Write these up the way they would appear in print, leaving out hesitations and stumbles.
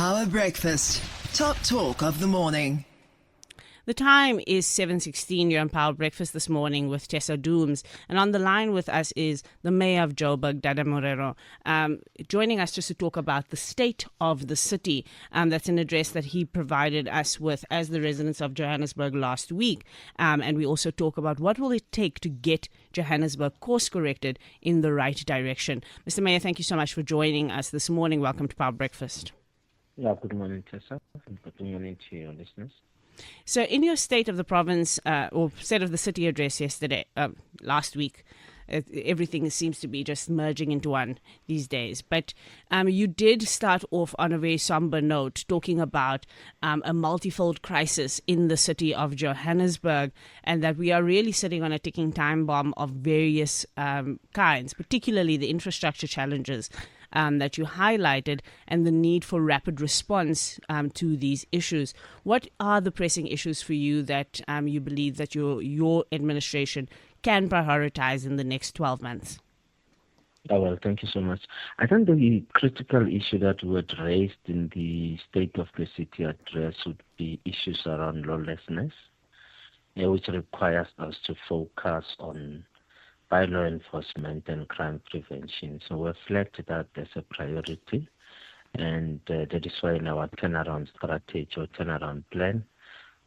Power Breakfast. Top talk of the morning. The time is 7:16. You're on Power Breakfast this morning with Tessa Dooms. And on the line with us is the Mayor of Joburg, Dada Morero, joining us just to talk about the state of the city. That's an address that he provided us with as the residents of Johannesburg last week. And we also talk about what will it take to get Johannesburg course corrected in the right direction. Mr. Mayor, thank you so much for joining us this morning. Welcome to Power Breakfast. Yeah, good morning, Tessa, and good morning to your listeners. So in your State of the Province or State of the City address last week, everything seems to be just merging into one these days. But you did start off on a very somber note, talking about a multifold crisis in the city of Johannesburg, and that we are really sitting on a ticking time bomb of various kinds, particularly the infrastructure challenges that you highlighted, and the need for rapid response to these issues. What are the pressing issues for you that you believe that your administration can prioritize in the next 12 months? Well, thank you so much. I think the critical issue that we had raised in the State of the City address would be issues around lawlessness, which requires us to focus on by law enforcement and crime prevention. So we flagged that as a priority, and that is why in our turnaround strategy or turnaround plan,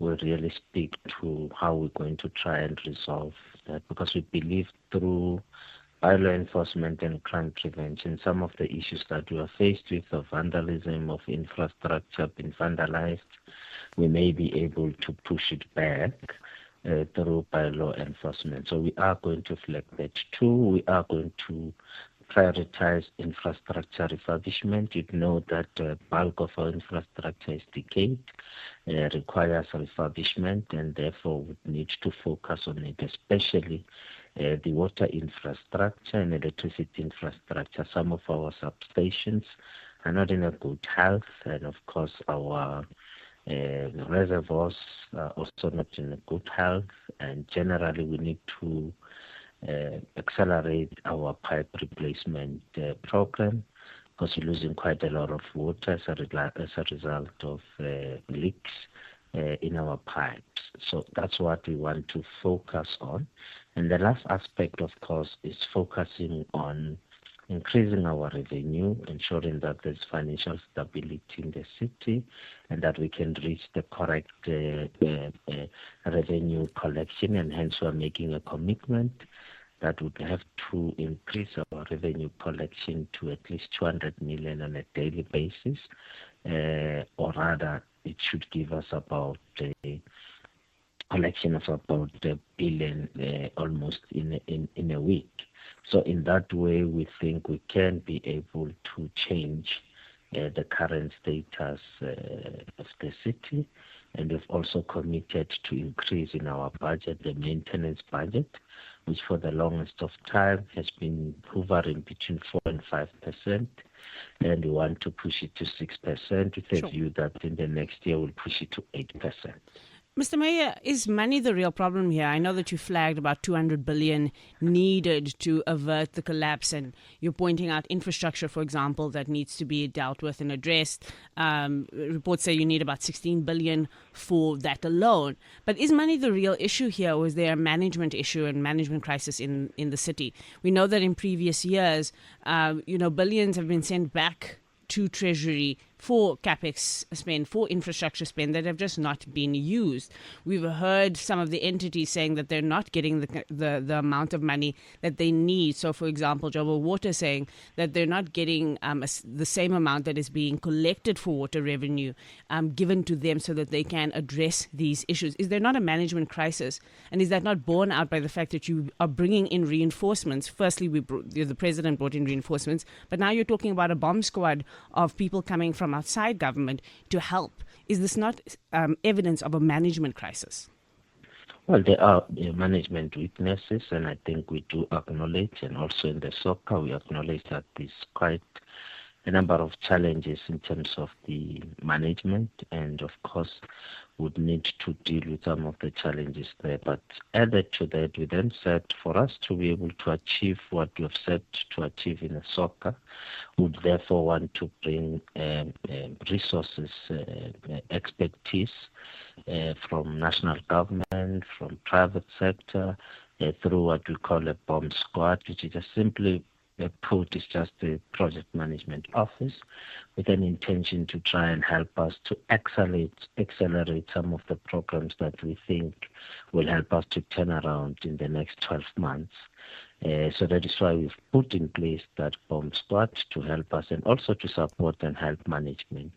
we really speak to how we're going to try and resolve that, because we believe through by law enforcement and crime prevention, some of the issues that we are faced with of vandalism, of infrastructure being vandalized, we may be able to push it back through by law enforcement. So we are going to flag that too. We are going to prioritize infrastructure refurbishment. You know that bulk of our infrastructure is decayed, requires refurbishment, and therefore we need to focus on it, especially the water infrastructure and electricity infrastructure. Some of our substations are not in a good health, and of course our reservoirs are also not in a good health, and generally we need to accelerate our pipe replacement program, because we're losing quite a lot of water as a result of leaks in our pipes. So that's what we want to focus on. And the last aspect, of course, is focusing on increasing our revenue, ensuring that there's financial stability in the city, and that we can reach the correct revenue collection. And hence we're making a commitment that would have to increase our revenue collection to at least 200 million on a daily basis, or rather it should give us about a collection of about 1 billion almost in a week. So in that way, we think we can be able to change the current status of the city. And we've also committed to increase in our budget, the maintenance budget, which for the longest of time has been hovering between 4 and 5%. And we want to push it to 6% with a view that in the next year we'll push it to 8%. Mr. Mayor, is money the real problem here? I know that you flagged about 200 billion needed to avert the collapse, and you're pointing out infrastructure, for example, that needs to be dealt with and addressed. Reports say you need about 16 billion for that alone. But is money the real issue here, or is there a management issue and management crisis in the city? We know that in previous years, billions have been sent back to Treasury for capex spend, for infrastructure spend that have just not been used. We've heard some of the entities saying that they're not getting the amount of money that they need. So, for example, Joburg Water saying that they're not getting the same amount that is being collected for water revenue given to them so that they can address these issues. Is there not a management crisis? And is that not borne out by the fact that you are bringing in reinforcements? Firstly, the president brought in reinforcements, but now you're talking about a bomb squad of people coming from outside government to help. Is this not evidence of a management crisis? Well, there are management weaknesses, and I think we do acknowledge, and also in the soccer we acknowledge that there's quite a number of challenges in terms of the management, and of course would need to deal with some of the challenges there. But added to that, we then said for us to be able to achieve what we have set to achieve in a soccer, would therefore want to bring resources, expertise from national government, from private sector, through what we call a bomb squad, which is just simply put is just the project management office with an intention to try and help us to accelerate some of the programs that we think will help us to turn around in the next 12 months. So that is why we've put in place that bomb squad to help us and also to support and help management.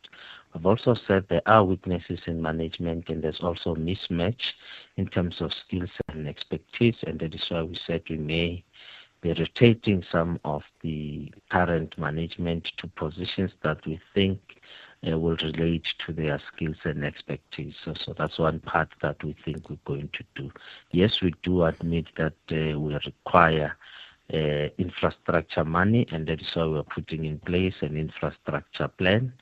I've also said there are weaknesses in management, and there's also mismatch in terms of skills and expertise, and that is why we said we may be rotating some of the current management to positions that we think will relate to their skills and expertise. So that's one part that we think we're going to do. Yes, we do admit that we require infrastructure money, and that is why we're putting in place an infrastructure plan.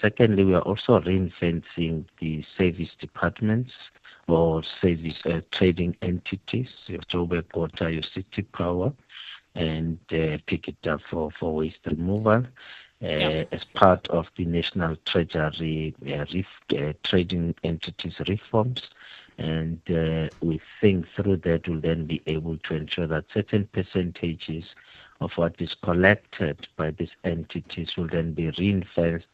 Secondly, we are also ring-fencing the service departments or service trading entities, your Joburg Water, your City Power, and pick it up for waste removal. As part of the National Treasury trading entities reforms. And we think through that we'll then be able to ensure that certain percentages of what is collected by these entities will then be ring-fenced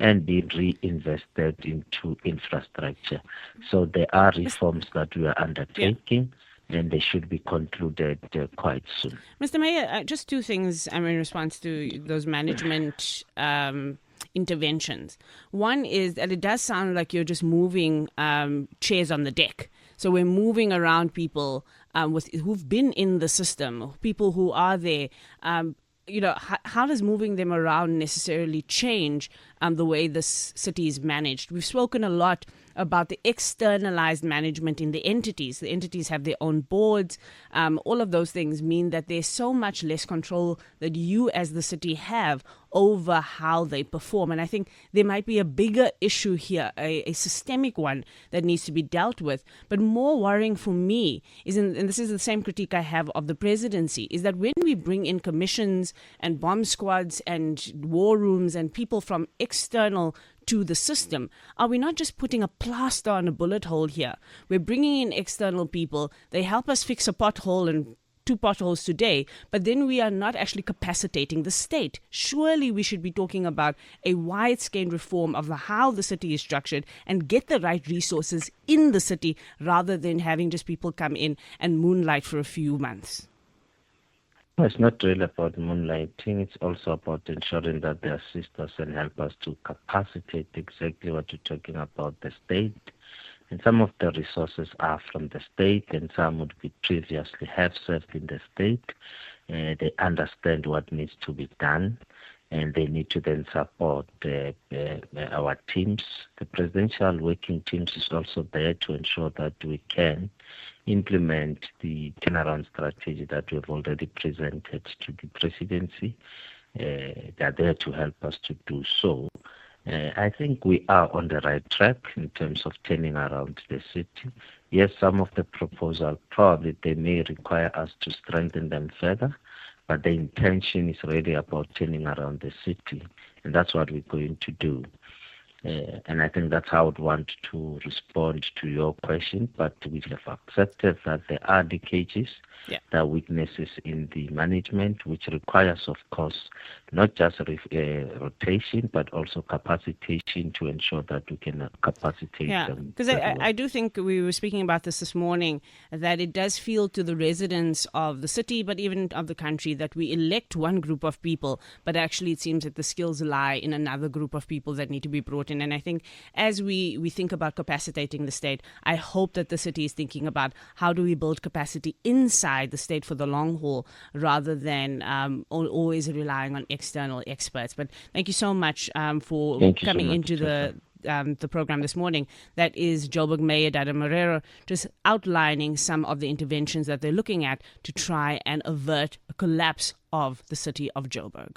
and be reinvested into infrastructure. So there are reforms that we are undertaking. And they should be concluded quite soon. Mr. Mayor, just two things in response to those management interventions. One is that it does sound like you're just moving chairs on the deck. So we're moving around people who've been in the system, people who are there. How does moving them around necessarily change the way this city is managed? We've spoken a lot about the externalized management in the entities. The entities have their own boards. All of those things mean that there's so much less control that you as the city have over how they perform. And I think there might be a bigger issue here, a systemic one that needs to be dealt with. But more worrying for me is, and this is the same critique I have of the presidency, is that when we bring in commissions and bomb squads and war rooms and people from external to the system, are we not just putting a plaster on a bullet hole here? We're bringing in external people. They help us fix a pothole and 2 potholes today, but then we are not actually capacitating the state. Surely we should be talking about a wide-scale reform of how the city is structured and get the right resources in the city rather than having just people come in and moonlight for a few months. It's not really about moonlighting. It's also about ensuring that they assist us and help us to capacitate exactly what you're talking about, the state. And some of the resources are from the state, and some would be previously have served in the state. They understand what needs to be done, and they need to then support our teams. The presidential working teams is also there to ensure that we can implement the turnaround strategy that we've already presented to the presidency. They're there to help us to do so. I think we are on the right track in terms of turning around the city. Yes, some of the proposals probably they may require us to strengthen them further, but the intention is really about turning around the city, and that's what we're going to do. And I think that's how I would want to respond to your question, but we have accepted that there are leakages, there are weaknesses in the management, which requires, of course, not just rotation, but also capacitation to ensure that we can capacitate them. Because I do think we were speaking about this morning, that it does feel to the residents of the city, but even of the country, that we elect one group of people, but actually it seems that the skills lie in another group of people that need to be brought in. And I think as we think about capacitating the state, I hope that the city is thinking about how do we build capacity inside the state for the long haul rather than always relying on external experts. But thank you so much for coming into the program this morning. That is Joburg Mayor Dada Morero just outlining some of the interventions that they're looking at to try and avert a collapse of the city of Joburg.